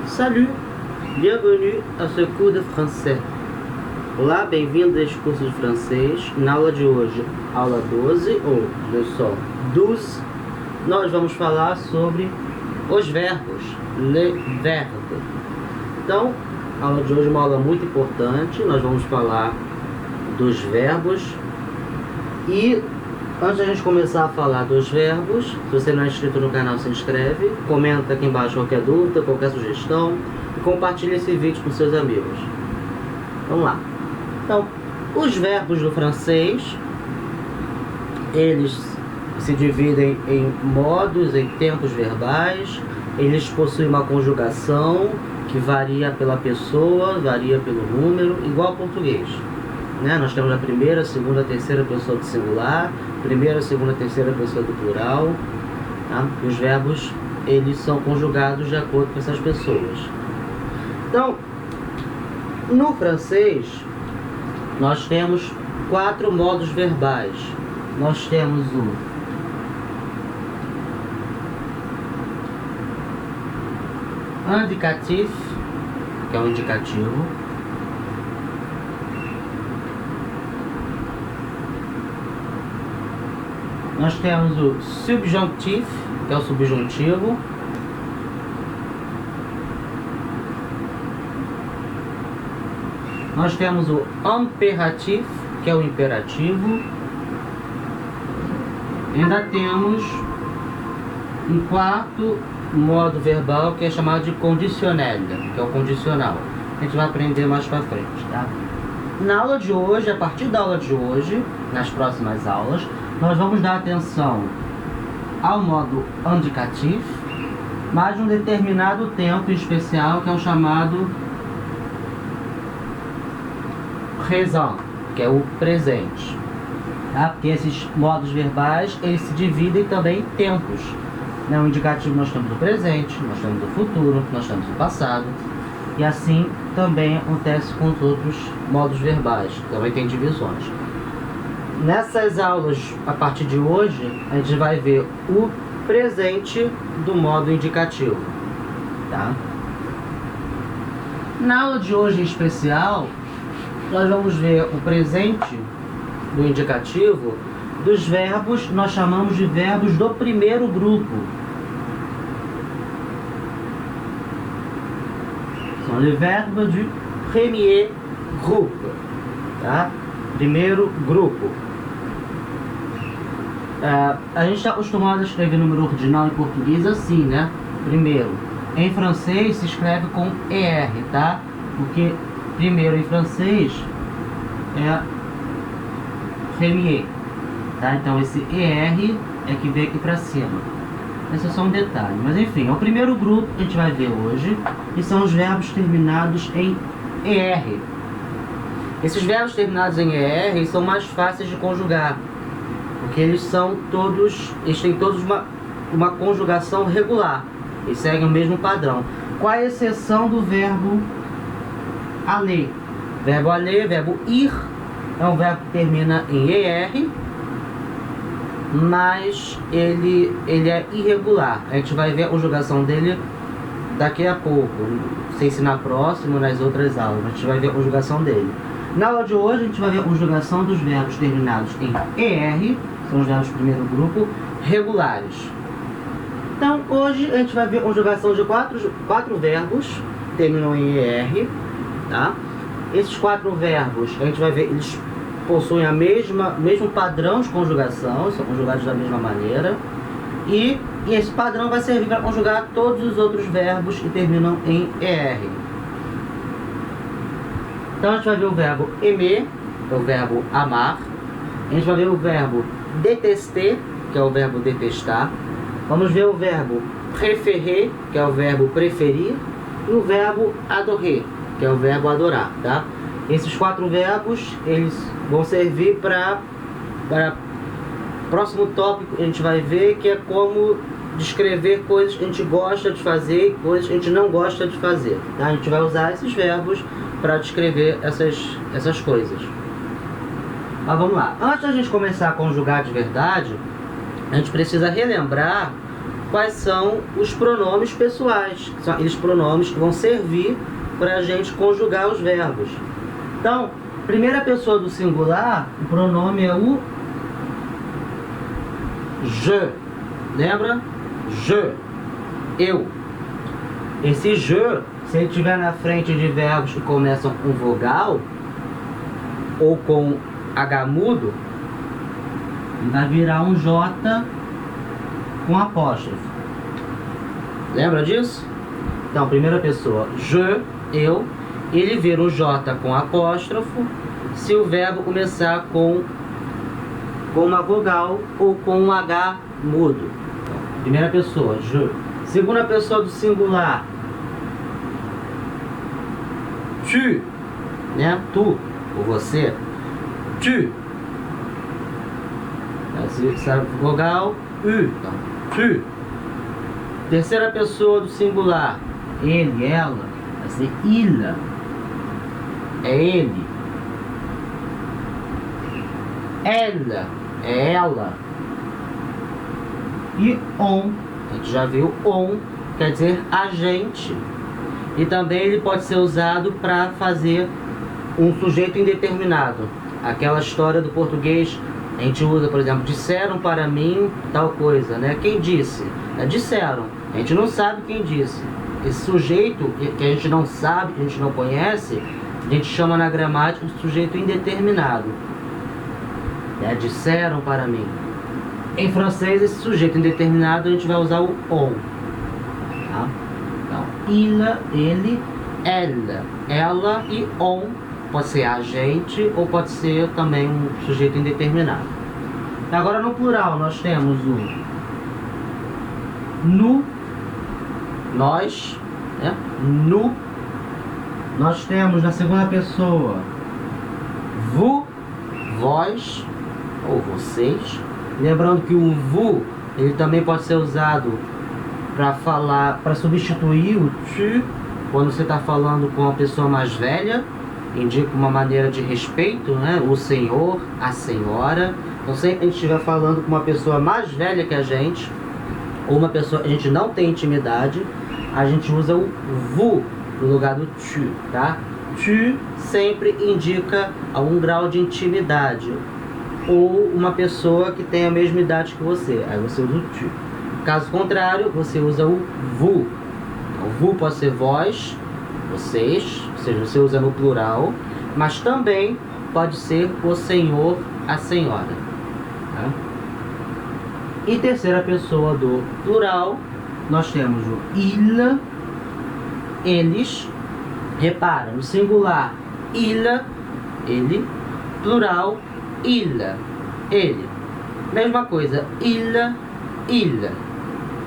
Salut, bienvenue à ce cours de français. Olá, bem-vindo a este curso de francês. Na aula de hoje, aula 12, ou leçon 12, nós vamos falar sobre os verbos, les verbes. Então, a aula de hoje é uma aula muito importante. Nós vamos falar dos verbos. E antes da gente começar a falar dos verbos, se você não é inscrito no canal, se inscreve, comenta aqui embaixo qualquer dúvida, qualquer sugestão e compartilha esse vídeo com seus amigos. Vamos lá. Então, os verbos do francês, eles se dividem em modos, em tempos verbais. Eles possuem uma conjugação que varia pela pessoa, varia pelo número, igual ao português. Nós temos a primeira, segunda, terceira pessoa do singular, primeira, segunda, terceira pessoa do plural. Tá? Os verbos, eles são conjugados de acordo com essas pessoas. Então, no francês, nós temos 4 modos verbais. Nós temos o indicatif, que é o indicativo. Nós temos o subjonctif, que é o subjuntivo. Nós temos o impératif, que é o imperativo. E ainda temos um quarto modo verbal que é chamado de conditionnel, que é o condicional. A gente vai aprender mais pra frente, tá? Na aula de hoje, a partir da aula de hoje, nas próximas aulas, nós vamos dar atenção ao modo indicatif, mas um determinado tempo especial, que é o chamado présent, que é o presente. Tá? Porque esses modos verbais, eles se dividem também em tempos. No indicativo nós temos o presente, nós temos o futuro, nós temos o passado. E assim também acontece com os outros modos verbais, também tem divisões. Nessas aulas, a partir de hoje, a gente vai ver o presente do modo indicativo. Tá? Na aula de hoje em especial, nós vamos ver o presente do indicativo dos verbos, nós chamamos de verbos do primeiro grupo. São les verbes du premier groupe. Tá? Primeiro grupo. A gente está acostumado a escrever número ordinal em português assim, né? Primeiro. Em francês se escreve com ER, tá? Porque primeiro em francês é premier, tá? Então esse ER é que vem aqui pra cima. Esse é só um detalhe, mas enfim, é o primeiro grupo que a gente vai ver hoje, e são os verbos terminados em ER. Esses verbos terminados em ER são mais fáceis de conjugar, porque eles têm todos uma conjugação regular, eles seguem o mesmo padrão, com a exceção do verbo aller. Verbo aller, verbo ir, é um verbo que termina em ER, mas ele é irregular. A gente vai ver a conjugação dele daqui a pouco, sem ser na próxima, nas outras aulas. A gente vai ver a conjugação dele. Na aula de hoje, a gente vai ver a conjugação dos verbos terminados em ER, são os verbos do primeiro grupo, regulares. Então, hoje a gente vai ver a conjugação de quatro verbos que terminam em ER, tá? Esses 4 verbos, a gente vai ver, eles possuem mesmo padrão de conjugação, são conjugados da mesma maneira. E esse padrão vai servir para conjugar todos os outros verbos que terminam em ER. Então a gente vai ver o verbo aimer, que é o verbo amar. A gente vai ver o verbo détester, que é o verbo detestar. Vamos ver o verbo préférer, que é o verbo preferir. E o verbo adorer, que é o verbo adorar, tá? Esses 4 verbos, eles vão servir para próximo tópico. A gente vai ver que é como descrever coisas que a gente gosta de fazer e coisas que a gente não gosta de fazer, tá? A gente vai usar esses verbos para descrever essas coisas. Mas vamos lá. Antes da gente começar a conjugar de verdade, a gente precisa relembrar quais são os pronomes pessoais, que são aqueles pronomes que vão servir para a gente conjugar os verbos. Então, primeira pessoa do singular, o pronome é o je. Lembra? Je. Eu. Esse je, se ele estiver na frente de verbos que começam com vogal ou com H mudo, ele vai virar um J com apóstrofo. Lembra disso? Então, primeira pessoa, je, eu, ele vira um J com apóstrofo se o verbo começar com uma vogal ou com um H mudo. Então, primeira pessoa, je. Segunda pessoa do singular, tu, né? Tu, ou você, tu. Essa vogal, u, então, tu. Terceira pessoa do singular, ele, ela, vai ser il, é ele. Ela, é ela. E on, a gente já viu on, quer dizer agente. E também ele pode ser usado para fazer um sujeito indeterminado. Aquela história do português, a gente usa, por exemplo, disseram para mim tal coisa, né? Quem disse? Disseram. A gente não sabe quem disse. Esse sujeito que a gente não sabe, que a gente não conhece, a gente chama na gramática de sujeito indeterminado. Disseram para mim. Em francês, esse sujeito indeterminado a gente vai usar o on. Tá? Então, il, ele, ela e on. Pode ser agente ou pode ser também um sujeito indeterminado. Agora no plural nós temos o nous, nós, né? Nous. Nós temos na segunda pessoa vous, vós ou vocês. Lembrando que o vous ele também pode ser usado para falar, para substituir o tu quando você está falando com uma pessoa mais velha. Indica uma maneira de respeito, né? O senhor, a senhora. Então, sempre que a gente estiver falando com uma pessoa mais velha que a gente, ou uma pessoa que a gente não tem intimidade, a gente usa o vous no lugar do tu, tá? Tu sempre indica algum grau de intimidade, ou uma pessoa que tem a mesma idade que você, aí você usa o tu. Caso contrário, você usa o vous. O vous pode ser vós, vocês, ou seja, você usa no plural, mas também pode ser o senhor, a senhora. Tá? E terceira pessoa do plural, nós temos o il, eles. Repara, no singular, il, ele, plural, il, ele. Mesma coisa, il,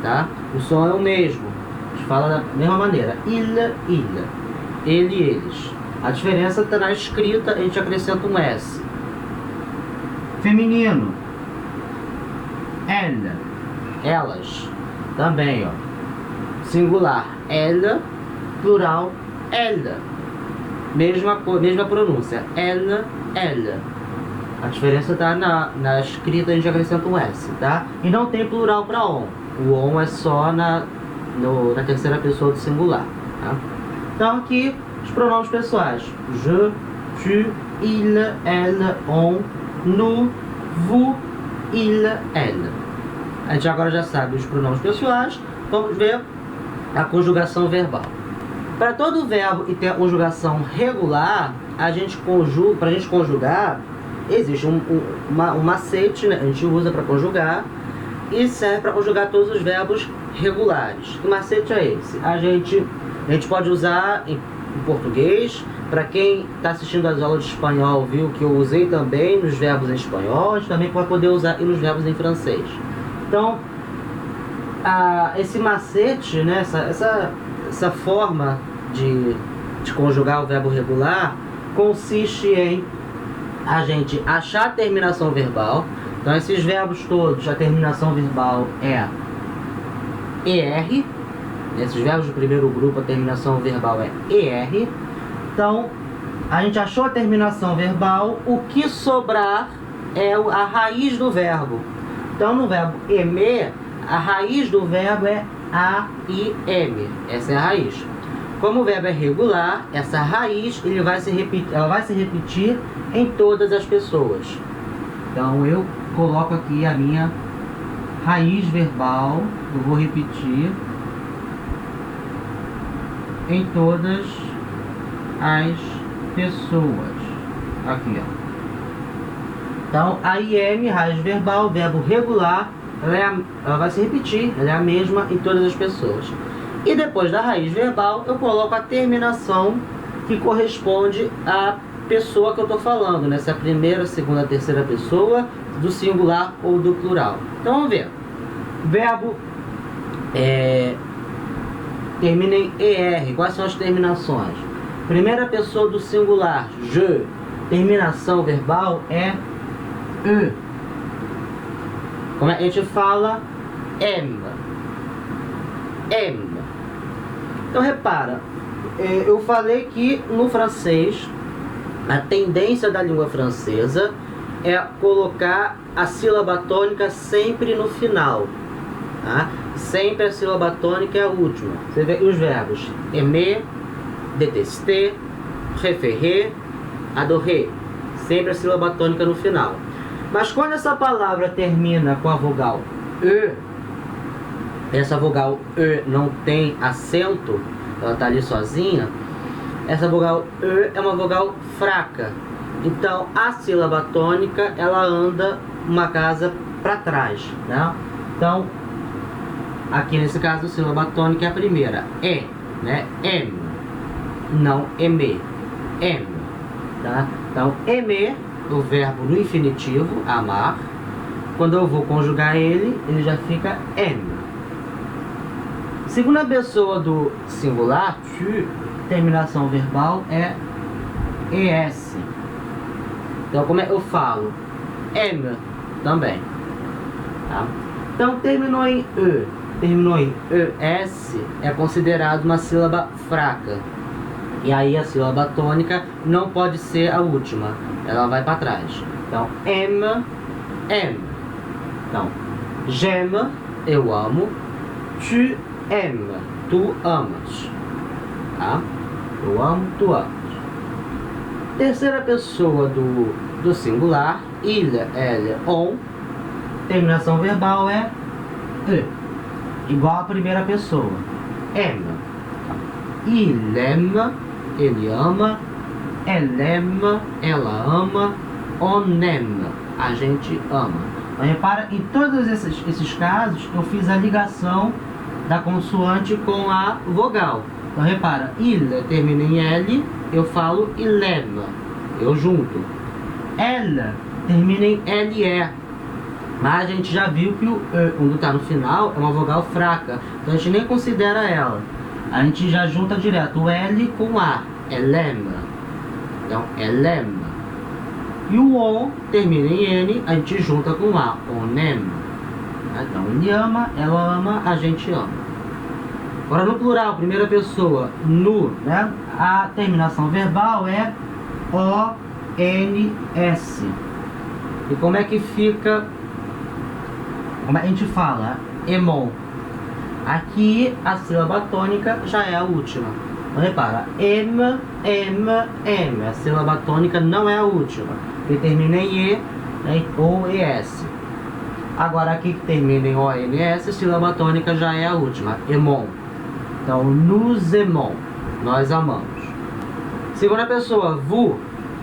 tá? O som é o mesmo. A gente fala da mesma maneira. Il, ele, eles. A diferença está na escrita, a gente acrescenta um S. Feminino. Elle. Elas. Também, ó. Singular. Elle. Plural. Elle. Mesma pronúncia. Elle, elle. A diferença está na escrita, a gente acrescenta um S, tá? E não tem plural para on. O on é só na terceira pessoa do singular, tá? Então aqui os pronomes pessoais: je, tu, il, elle, on, nous, vous, il, elle. A gente agora já sabe os pronomes pessoais. Vamos ver a conjugação verbal. Para todo verbo que tem a conjugação regular, a gente conjuga, para a gente conjugar, existe um macete, né? A gente usa para conjugar e serve para conjugar todos os verbos regulares. Que macete é esse? A gente pode usar em português. Para quem está assistindo as aulas de espanhol, viu que eu usei também nos verbos em espanhol, a gente também pode poder usar nos verbos em francês. Então, esse macete, né, essa forma de conjugar o verbo regular consiste em a gente achar a terminação verbal. Então, esses verbos todos, a terminação verbal é ER. Esses verbos do primeiro grupo, a terminação verbal é ER. Então, a gente achou a terminação verbal, o que sobrar é a raiz do verbo. Então, no verbo aimer, a raiz do verbo é A-I-M. Essa é a raiz. Como o verbo é regular, essa raiz ela vai se repetir em todas as pessoas. Então eu coloco aqui a minha raiz verbal, eu vou repetir em todas as pessoas. Aqui, ó. Então, a IM, raiz verbal, verbo regular, ela vai se repetir, ela é a mesma em todas as pessoas. E depois da raiz verbal, eu coloco a terminação que corresponde à pessoa que eu estou falando, né? Se é a primeira, segunda, terceira pessoa, do singular ou do plural. Então, vamos ver. Verbo termina em ER. Quais são as terminações? Primeira pessoa do singular, je. Terminação verbal é E. Como a gente fala? M. M. Então repara, eu falei que no francês a tendência da língua francesa é colocar a sílaba tônica sempre no final, tá? Sempre a sílaba tônica é a última. Você vê os verbos aimer, détester, préférer, adorer, sempre a sílaba tônica no final. Mas quando essa palavra termina com a vogal E, essa vogal E não tem acento, ela está ali sozinha, essa vogal E é uma vogal fraca. Então a sílaba tônica ela anda uma casa para trás, né? Então aqui nesse caso a sílaba tônica é a primeira, E, né? M, não aimer, M, tá? Então aimer, o verbo no infinitivo, amar, quando eu vou conjugar ele já fica M. Segunda pessoa do singular, tu, terminação verbal é ES. Então como eu falo? M também, tá? Então terminou em ES, é considerado uma sílaba fraca. E aí a sílaba tônica não pode ser a última, ela vai para trás. Então M, M. Então j'aime, eu amo. Tu aimes, tu amas, tá? Eu amo, tu amas. Terceira pessoa do singular, il, elle, on. Terminação verbal é E, igual à primeira pessoa. Aime. Il aime, ele ama. Elle aime, ela ama. On aime, a gente ama. Mas repara, em todos esses casos, eu fiz a ligação da consoante com a vogal. Então repara, il termina em L, eu falo il aime, eu junto. Elle termina em LE, mas a gente já viu que o E, quando está no final, é uma vogal fraca, então a gente nem considera ela. A gente já junta direto o L com A, elle aime. Então, elle aime. E o on termina em N, a gente junta com A, on aime. Então, ele ama, ela ama, a gente ama. Agora no plural, primeira pessoa, nu, né? A terminação verbal é O-N-S. E como é que fica? Como a gente fala? Emon. Aqui a sílaba tônica já é a última. Então repara, M, M, M. A sílaba tônica não é a última, que termina em E, né? O-E-S. Agora aqui que termina em O-N-S, a sílaba tônica já é a última, emon. Então, nous aimons, nós amamos. Segunda pessoa, vous,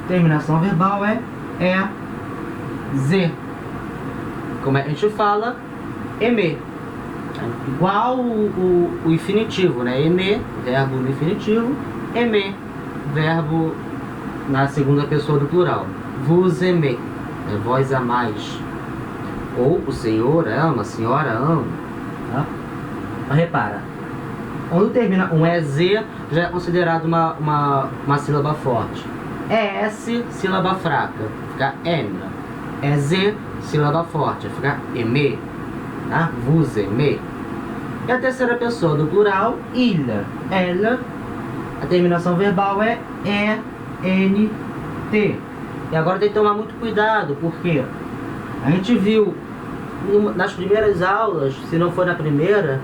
terminação verbal é Z. Como a gente fala? Aimer. Igual o infinitivo, né? Aimer, verbo no infinitivo. Aimer, verbo na segunda pessoa do plural. Vous aimez, é vós amais. Ou o senhor ama, a senhora ama, tá? Então, repara, quando termina um EZ, já é considerado uma sílaba forte. ES, sílaba fraca, fica M. EZ, sílaba forte, fica aimer, tá? Vous aimez. E a terceira pessoa do plural, il, elle, a terminação verbal é E-N-T. E agora tem que tomar muito cuidado, porque a gente viu nas primeiras aulas, se não for na primeira,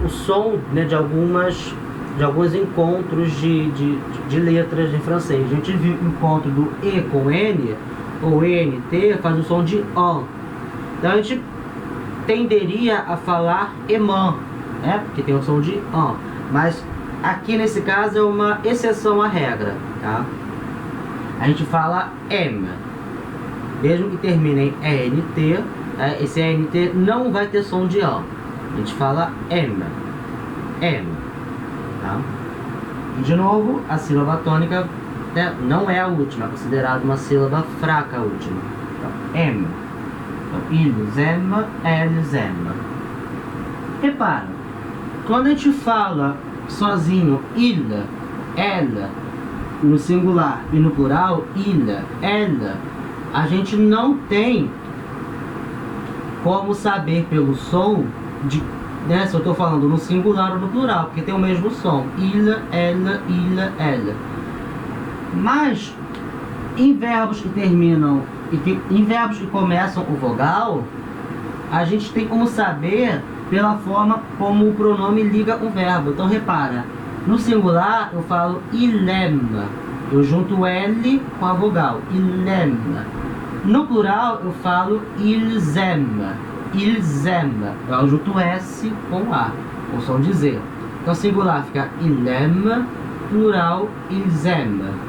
o som, né, de alguns encontros de letras em francês. A gente viu o encontro do E com N, ou ENT, faz o som de AN. Então a gente tenderia a falar EMAN, né, porque tem o som de AN. Mas aqui nesse caso é uma exceção à regra, tá? A gente fala M, mesmo que termine em ENT, esse ENT não vai ter som de AN. A gente fala M, tá? E de novo, a sílaba tônica, né, não é a última, é considerada uma sílaba fraca a última. Então, M. Então, ils aiment, elles aiment. Repara, quando a gente fala sozinho il, ela, no singular e no plural, il, ela, a gente não tem como saber pelo som de, né, se eu estou falando no singular ou no plural, porque tem o mesmo som. Il, ela, ela. Mas em verbos que terminam em verbos que começam o vogal, a gente tem como saber pela forma como o pronome liga o verbo. Então repara, no singular eu falo il aime, eu junto L com a vogal, il aime. No plural eu falo ils aiment, eu junto S com A, o som de Z. Então singular fica il aime, plural ils aiment.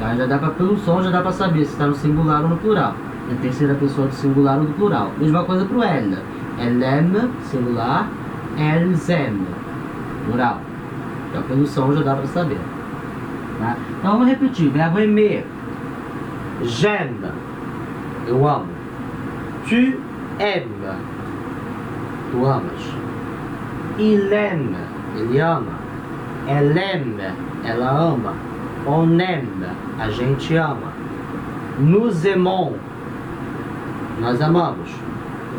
Tá? Já dá pra, pelo som já dá para saber se está no singular ou no plural. Na terceira pessoa do singular ou do plural. Mesma coisa para o elle. Elle aime, singular, elles aiment, plural. Então pelo som já dá para saber. Tá? Então vamos repetir. Verbo aimer. J'aime, eu amo. Tu aimes, tu amas. Il aime, ele ama. Elle aime, ela ama. On aime, a gente ama. Nous aimons, nós amamos.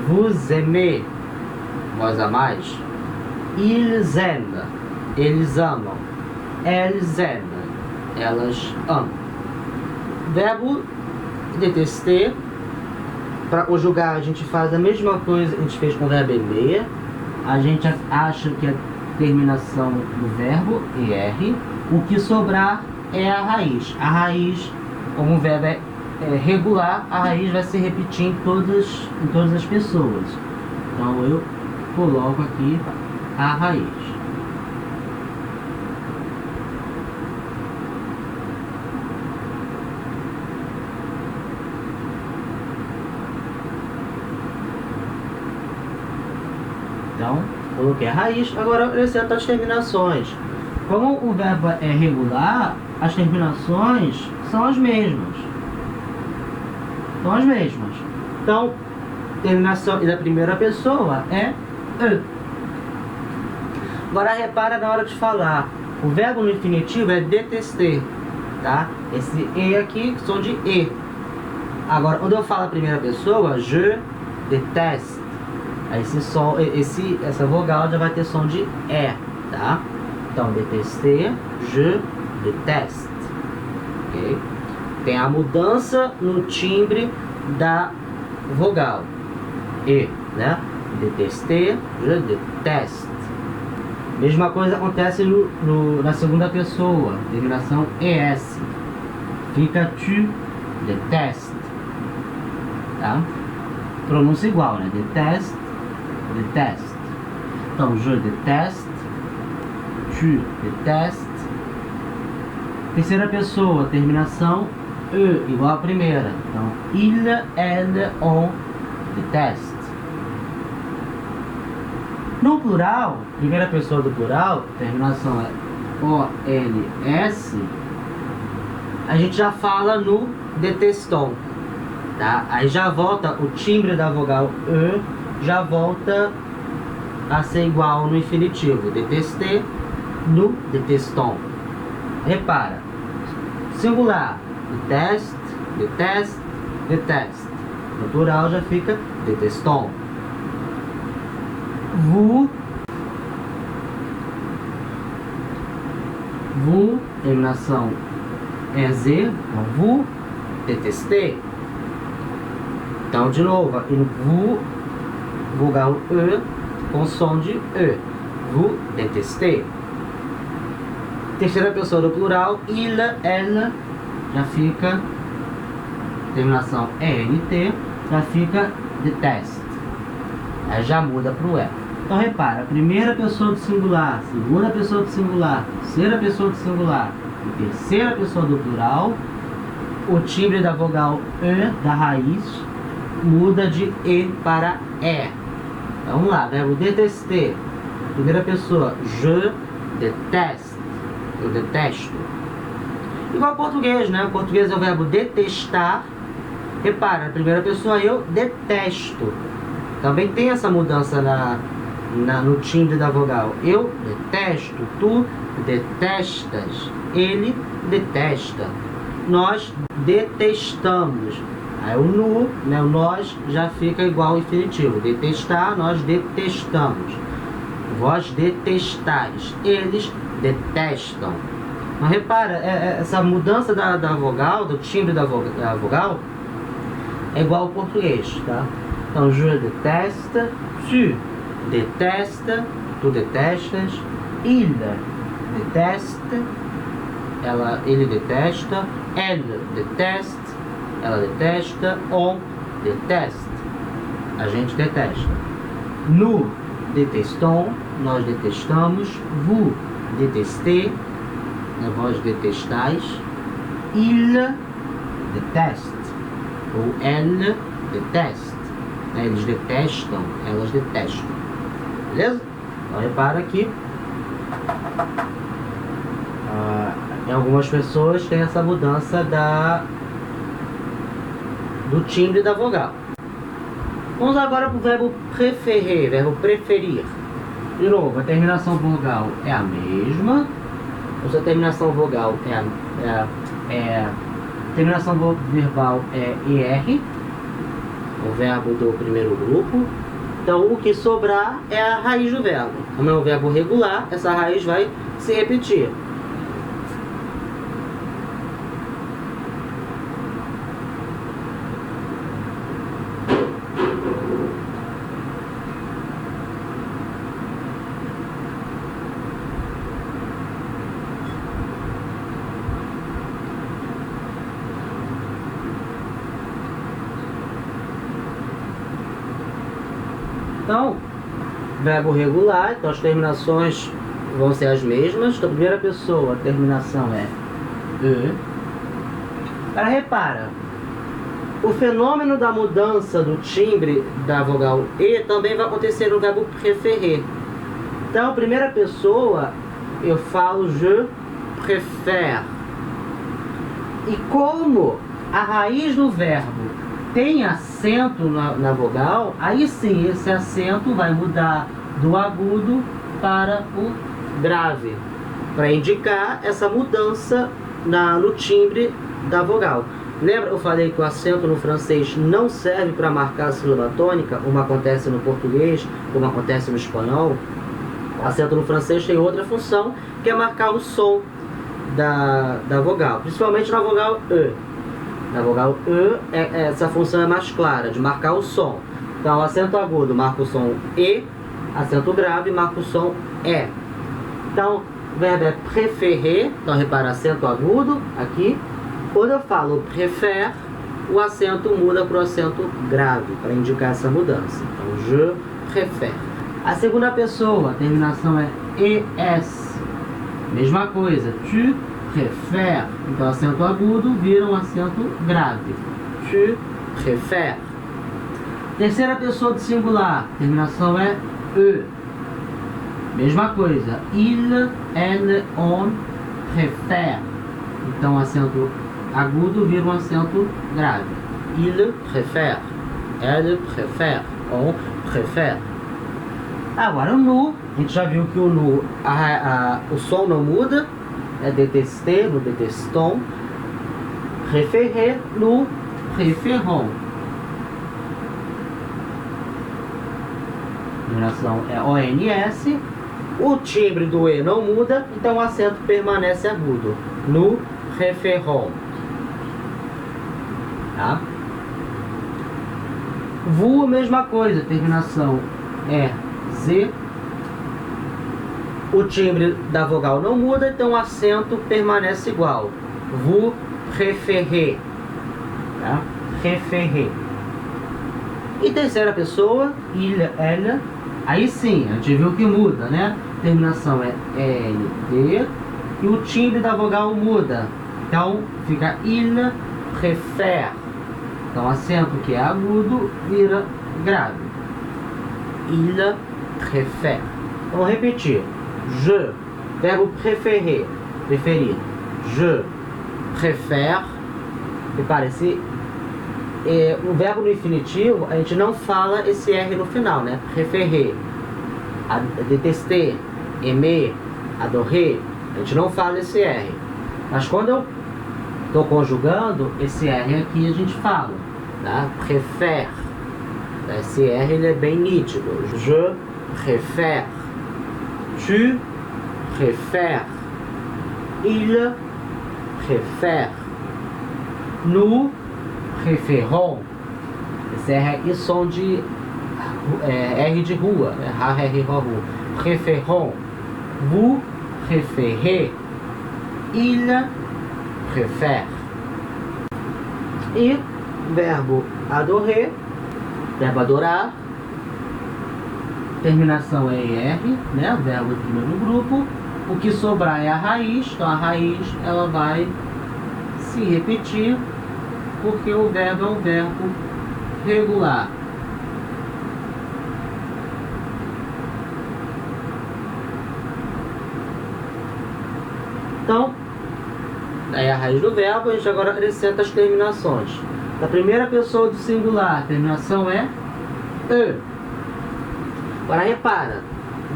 Vous aimez, vós amais. Ils aiment, eles amam. Elles aiment, elas amam. Verbo detester. Para conjugar a gente faz a mesma coisa que a gente fez com o verbo aimer. A gente acha que a terminação do verbo, ER, o que sobrar é a raiz. A raiz, como o verbo é regular, a raiz vai se repetir em todas as pessoas. Então eu coloco aqui a raiz. Então, coloquei a raiz. Agora eu acrescento as terminações. Como o verbo é regular, as terminações são as mesmas. Então, terminação da primeira pessoa é E. Agora repara na hora de falar. O verbo no infinitivo é detester, tá? Esse E aqui, som de E. Agora, quando eu falo a primeira pessoa, je déteste. Essa vogal já vai ter som de E, tá? Então, détester, je déteste. Ok? Tem a mudança no timbre da vogal. E, né? Détester, je déteste. Mesma coisa acontece na segunda pessoa. Terminação ES. Fica tu déteste. Tá? Pronúncia igual, né? Déteste, déteste. Então, je déteste, tu déteste. Terceira pessoa, terminação E, igual à primeira. Então, il, elle, on déteste. No plural, primeira pessoa do plural, terminação é OLS, a gente já fala no déteston, tá? Aí já volta o timbre da vogal E, já volta a ser igual no infinitivo. Détester, no déteston. Repara, singular, déteste, déteste, déteste. No plural já fica déteston. Vous, terminação é Z, então vous détestez. Então, de novo, aqui no vous, vogal E com som de E. Vous détestez. Terceira pessoa do plural, il, elle, já fica, terminação ENT, já fica déteste. Aí já muda para o E. Então repara, primeira pessoa do singular, segunda pessoa do singular, terceira pessoa do singular e terceira pessoa do plural, o timbre da vogal E, da raiz, muda de E para E. Então, vamos lá, verbo détester, primeira pessoa, je déteste, eu detesto. Igual ao português, né? O português é o verbo detestar. Repara, na primeira pessoa, eu detesto. Também tem essa mudança no timbre da vogal. Eu detesto, tu detestas, ele detesta, nós detestamos. Aí o nu, né, o nós já fica igual ao infinitivo. Detestar, nós detestamos. Vós detestais, eles detestam. Mas repara, essa mudança da vogal, do timbre da vogal, é igual ao português, tá? Então, je déteste, tu détestes, tu detestas, il déteste, ele detesta, elle déteste, ela detesta, on déteste, a gente detesta. Nous détestons, nós detestamos, vous détestez, vós detestais, il déteste, ou elle déteste. Eles detestam, elas detestam. Beleza? Então repara que em algumas pessoas tem essa mudança do timbre da vogal. Vamos agora para o verbo préférer, verbo preferir. De novo, a terminação vogal é a mesma. A terminação vogal terminação verbal é ER, o verbo do primeiro grupo. Então, o que sobrar é a raiz do verbo. Como é um verbo regular, essa raiz vai se repetir. Então, verbo regular, então as terminações vão ser as mesmas. Então, primeira pessoa, a terminação é E. Agora, repara, o fenômeno da mudança do timbre da vogal E também vai acontecer no verbo préférer. Então, primeira pessoa, eu falo je préfère. E como a raiz do verbo tem acento na vogal, aí sim esse acento vai mudar do agudo para o grave, para indicar essa mudança no timbre da vogal. Lembra, eu falei que o acento no francês não serve para marcar a sílaba tônica, como acontece no português, como acontece no espanhol. O acento no francês tem outra função, que é marcar o som da vogal, principalmente na vogal E. Na vogal E, essa função é mais clara, de marcar o som. Então, acento agudo marca o som E, acento grave marca o som E. Então, o verbo é préférer, então repara, acento agudo aqui. Quando eu falo préfère, o acento muda para o acento grave, para indicar essa mudança. Então, je préfère. A segunda pessoa, a terminação é ES. Mesma coisa, tu préfères. Então, acento agudo vira um acento grave. Tu préfères. Terceira pessoa do singular, terminação é E. Mesma coisa, il, elle, on préfère. Então, acento agudo vira um acento grave. Il préfère, elle préfère, on préfère. Agora, o nu, a gente já viu que o nu, o som não muda, é détester, nous détestons. Préférer, nous préférons. A terminação é ONS. O timbre do E não muda, então o acento permanece agudo. Nous préférons. Tá? Vous, mesma coisa, terminação é Z. O timbre da vogal não muda, então o acento permanece igual. Vous préférez. Tá? Préférez. E terceira pessoa, il, elle. Aí sim, a gente viu que muda, né? Terminação é LD. E o timbre da vogal muda. Então fica il préfère. Então acento que é agudo vira grave. Il préfère. Vamos repetir. Je, verbo préférer, preferir. Je préfère. Repare-se, o verbo no infinitivo, a gente não fala esse R no final, né? Préférer, détester, aimer, adorer, a gente não fala esse R. Mas quando eu estou conjugando, esse R aqui a gente fala, tá? Préfère. Esse R ele é bem nítido. Je préfère. Tu préfères. Il préfère. Nous préférons. Esse R é som de R de rua, né? Ra, R, Ro, Ru. Préférons. Vous préférez. Il préfère. E verbo adorer, verbo adorar, terminação é ER, né? O verbo do primeiro grupo. O que sobrar é a raiz, então a raiz ela vai se repetir, porque o verbo é um verbo regular. Então, aí a raiz do verbo, a gente agora acrescenta as terminações. Da primeira pessoa do singular, a terminação é E. Agora repara,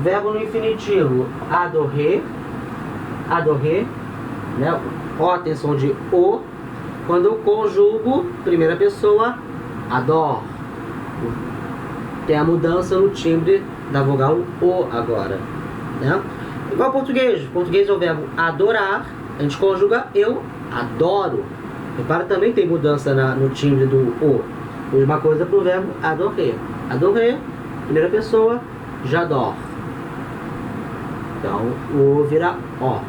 verbo no infinitivo, adorer, adorer, né? O tem som de O. Quando eu conjugo, primeira pessoa, adore. Tem a mudança no timbre da vogal O agora, né? Igual português. Português é o verbo adorar. A gente conjuga eu adoro. Repara, também tem mudança no timbre do O. Mesma coisa para o verbo adorer. Adorer, primeira pessoa, j'adore. Então, o vira O.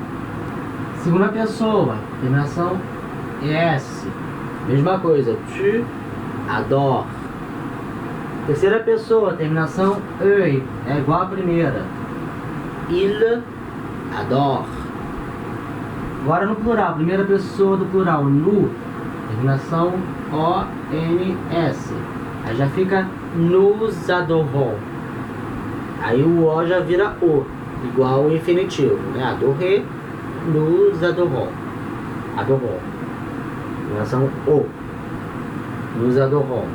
Segunda pessoa, terminação S. Mesma coisa, tu adore. Terceira pessoa, terminação E. É igual à primeira. Il adore. Agora no plural, primeira pessoa do plural, nous, terminação O-N-S. Aí já fica nous adorons. Aí o O já vira O, igual ao infinitivo, né? Adorer, nous adorons. Adorons. Terminação O. Nous adorons.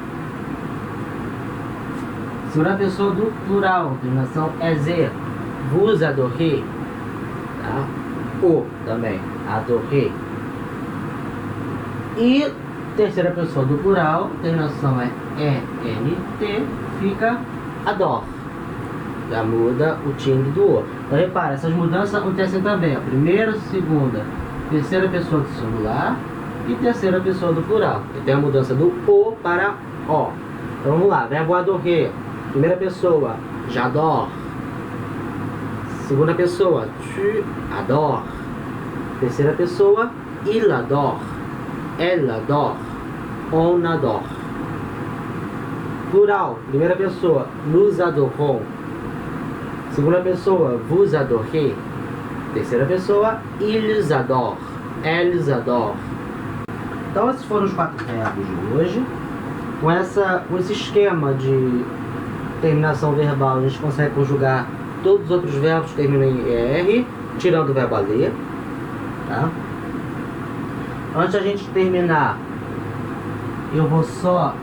Segunda pessoa do plural, terminação EZ. Vous adorez. Tá? O também. Adorez. E terceira pessoa do plural, terminação é ENT, fica adore. Já muda o timbre do O. Então repara, essas mudanças acontecem também. A primeira, segunda, terceira pessoa do singular e terceira pessoa do plural. E tem a mudança do O para O. Então vamos lá, verbo adorer. Primeira pessoa, j'adore. Segunda pessoa, tu adore. Terceira pessoa, il adore. Elle adore. On adore. Plural, primeira pessoa, nous adorons. Segunda pessoa, vous adorez. Terceira pessoa, ils adorent. Elles adorent. Então esses foram os 4 verbos de hoje. Com esse esquema de terminação verbal, a gente consegue conjugar todos os outros verbos que terminam em ER, tirando o verbo a ler. Tá? Antes da gente terminar, eu vou só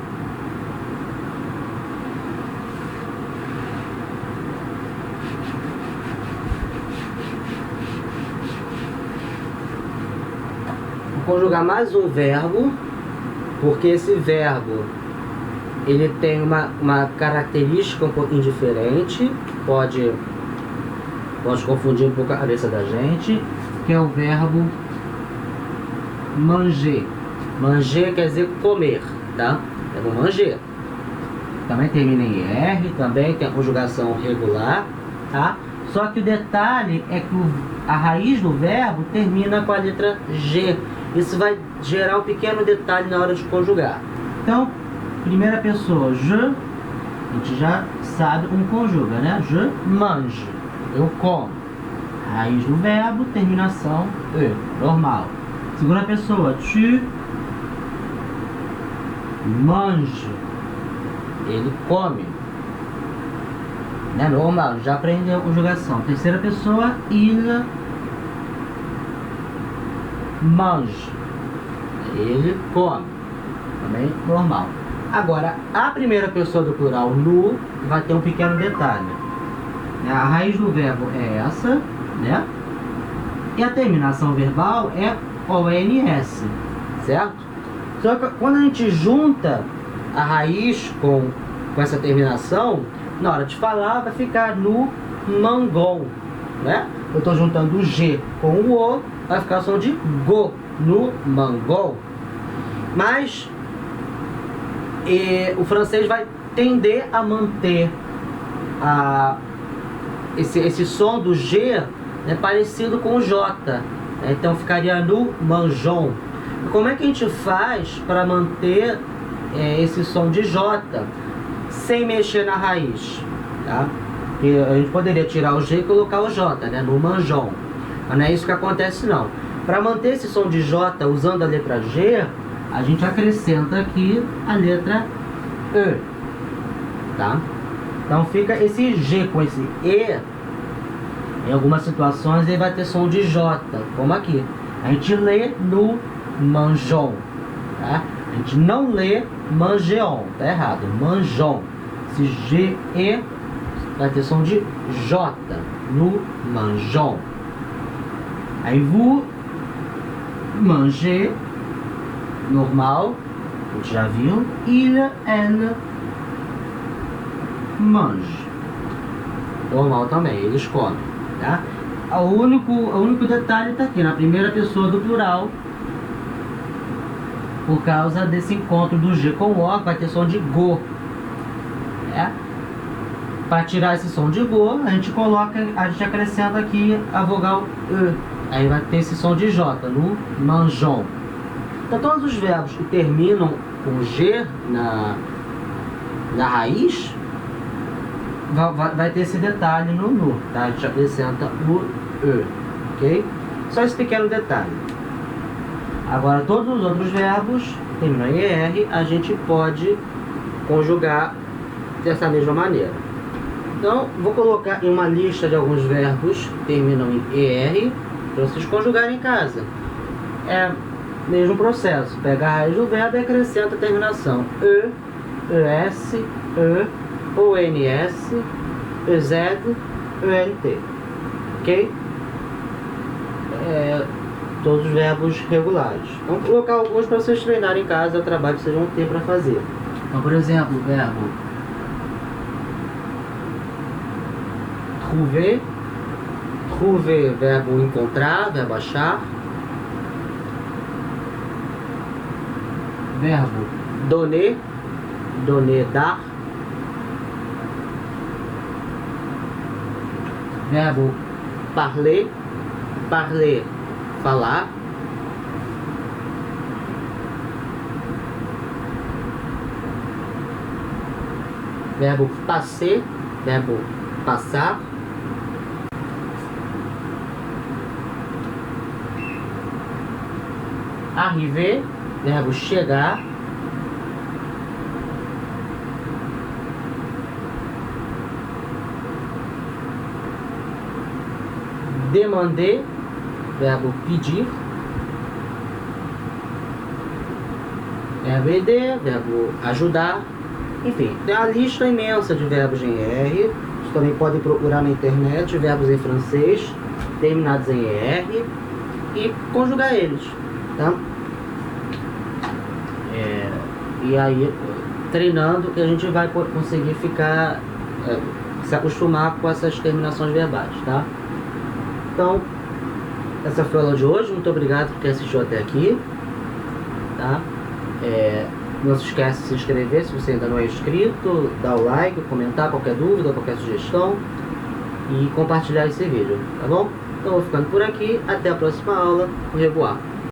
conjugar mais um verbo, porque esse verbo ele tem uma característica um pouquinho diferente, pode confundir um pouco a cabeça da gente, que é o verbo manger. Manger quer dizer comer, tá? É o manger. também termina em ER, também tem a conjugação regular, tá? Só que o detalhe é que a raiz do verbo termina com a letra G. Isso vai gerar um pequeno detalhe na hora de conjugar. Então, primeira pessoa, je, a gente já sabe como conjuga, né? Je mange, eu como. Raiz do verbo, terminação E, normal. Segunda pessoa, tu manges, ele come. Né? Normal, já aprendeu a conjugação. Terceira pessoa, il mange, ele come. Também normal. Agora, a primeira pessoa do plural, nu, vai ter um pequeno detalhe. A raiz do verbo é essa, né? E a terminação verbal é ONS, certo? Só que quando a gente junta a raiz com essa terminação, na hora de falar vai ficar no mangon, né? Eu estou juntando o G com o O, vai ficar o som de go, no mangon. Mas o francês vai tender a manter esse som do G, né, parecido com o J, né? Então ficaria no manjon. Como é que a gente faz para manter esse som de J sem mexer na raiz? Tá? E a gente poderia tirar o G e colocar o J, né, no manjon. Mas não é isso que acontece não. Para manter esse som de J usando a letra G, a gente acrescenta aqui a letra E, tá? Então fica esse G com esse E. Em algumas situações ele vai ter som de J, como aqui. A gente lê no manjon, tá? A gente não lê mangeon, tá errado, manjon. Esse G, E vai ter som de J, no manjon. Aí vous mangez, normal, a gente já viu. Il, elle mange, normal também, eles comem, tá? O único detalhe está aqui na primeira pessoa do plural, por causa desse encontro do G com o O, vai ter som de go, né? Para tirar esse som de go, a gente acrescenta aqui a vogal E, aí vai ter esse som de J, no manjon. Então todos os verbos que terminam com G na raiz, vai ter esse detalhe no nu, tá? A gente acrescenta o E, ok? Só esse pequeno detalhe. Agora todos os outros verbos terminam em ER, a gente pode conjugar dessa mesma maneira. Então vou colocar em uma lista de alguns verbos que terminam em ER para vocês conjugarem em casa. É o mesmo processo, pega a raiz do verbo e acrescenta a terminação E, ES, E, ONS, EZ, ENT, ok? Todos os verbos regulares. Vamos colocar alguns para vocês treinarem em casa, é o trabalho que vocês vão ter para fazer. Então, por exemplo, o verbo trouver, trouver, verbo encontrar, verbo achar. Verbo donner, donner, dar. Verbo parler, parler, falar. Verbo passer, verbo passar. Arriver, verbo chegar. Demander, verbo pedir. Verbo aider, verbo ajudar. Enfim, tem uma lista imensa de verbos em ER. Vocês também podem procurar na internet verbos em francês terminados em ER e conjugar eles, tá? E aí, treinando, que a gente vai conseguir ficar, se acostumar com essas terminações verbais, tá? Então, essa foi a aula de hoje. Muito obrigado por ter assistido até aqui, tá? Não se esquece de se inscrever se você ainda não é inscrito, dar o like, comentar qualquer dúvida, qualquer sugestão e compartilhar esse vídeo, tá bom? Então vou ficando por aqui, até a próxima aula, au revoir.